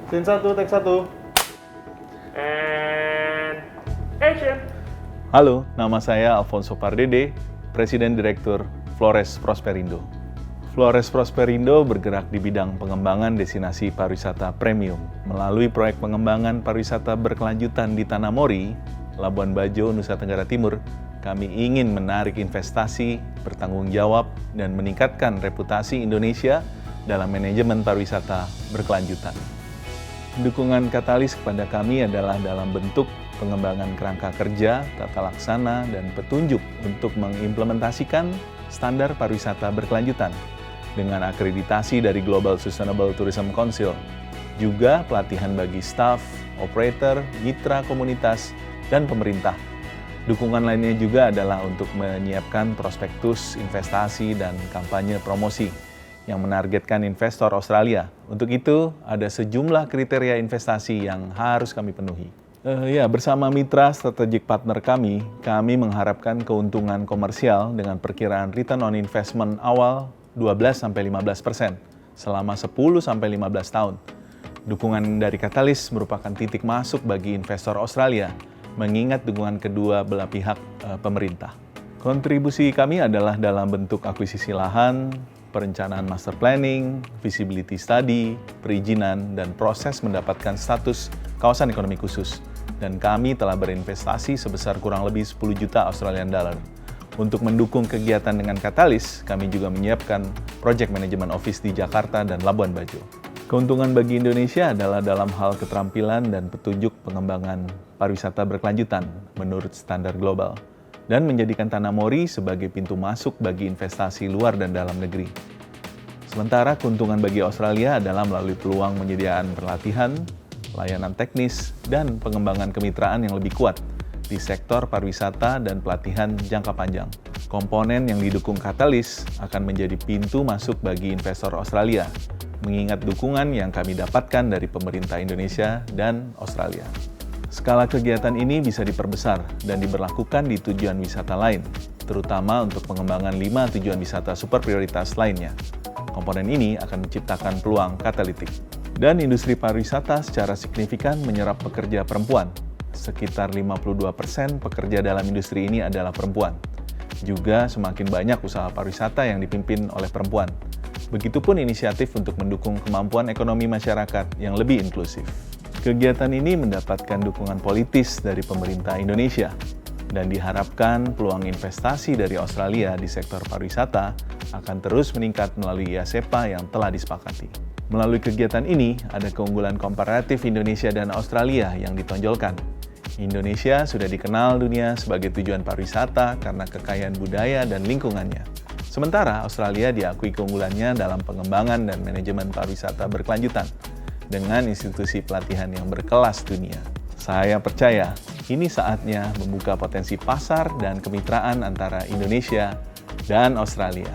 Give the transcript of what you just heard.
Scene 1, take 1. And action! Halo, nama saya Alfonso Pardede, Presiden Direktur Flores Prosperindo. Flores Prosperindo bergerak di bidang pengembangan destinasi pariwisata premium. Melalui proyek pengembangan pariwisata berkelanjutan di Tanah Mori, Labuan Bajo, Nusa Tenggara Timur, kami ingin menarik investasi, bertanggung jawab, dan meningkatkan reputasi Indonesia dalam manajemen pariwisata berkelanjutan. Dukungan katalis kepada kami adalah dalam bentuk pengembangan kerangka kerja, tata laksana, dan petunjuk untuk mengimplementasikan standar pariwisata berkelanjutan dengan akreditasi dari Global Sustainable Tourism Council, juga pelatihan bagi staf, operator, mitra komunitas, dan pemerintah. Dukungan lainnya juga adalah untuk menyiapkan prospektus investasi dan kampanye promosi yang menargetkan investor Australia. Untuk itu, ada sejumlah kriteria investasi yang harus kami penuhi. Bersama mitra strategic partner kami mengharapkan keuntungan komersial dengan perkiraan return on investment awal 12-15% selama 10-15 tahun. Dukungan dari Katalis merupakan titik masuk bagi investor Australia, mengingat dukungan kedua belah pihak pemerintah. Kontribusi kami adalah dalam bentuk akuisisi lahan, perencanaan master planning, feasibility study, perizinan, dan proses mendapatkan status kawasan ekonomi khusus. Dan kami telah berinvestasi sebesar kurang lebih 10 juta Australian dollar. Untuk mendukung kegiatan dengan Katalis, kami juga menyiapkan Project Management Office di Jakarta dan Labuan Bajo. Keuntungan bagi Indonesia adalah dalam hal keterampilan dan petunjuk pengembangan pariwisata berkelanjutan menurut standar global, dan menjadikan Tanah Mori sebagai pintu masuk bagi investasi luar dan dalam negeri. Sementara keuntungan bagi Australia adalah melalui peluang penyediaan pelatihan, layanan teknis, dan pengembangan kemitraan yang lebih kuat di sektor pariwisata dan pelatihan jangka panjang. Komponen yang didukung Katalis akan menjadi pintu masuk bagi investor Australia, mengingat dukungan yang kami dapatkan dari pemerintah Indonesia dan Australia. Skala kegiatan ini bisa diperbesar dan diberlakukan di tujuan wisata lain, terutama untuk pengembangan 5 tujuan wisata super prioritas lainnya. Komponen ini akan menciptakan peluang katalitik. Dan industri pariwisata secara signifikan menyerap pekerja perempuan. Sekitar 52% pekerja dalam industri ini adalah perempuan. Juga semakin banyak usaha pariwisata yang dipimpin oleh perempuan. Begitupun inisiatif untuk mendukung kemampuan ekonomi masyarakat yang lebih inklusif. Kegiatan ini mendapatkan dukungan politis dari pemerintah Indonesia dan diharapkan peluang investasi dari Australia di sektor pariwisata akan terus meningkat melalui IASEPA yang telah disepakati. Melalui kegiatan ini, ada keunggulan komparatif Indonesia dan Australia yang ditonjolkan. Indonesia sudah dikenal dunia sebagai tujuan pariwisata karena kekayaan budaya dan lingkungannya. Sementara Australia diakui keunggulannya dalam pengembangan dan manajemen pariwisata berkelanjutan dengan institusi pelatihan yang berkelas dunia. Saya percaya ini saatnya membuka potensi pasar dan kemitraan antara Indonesia dan Australia.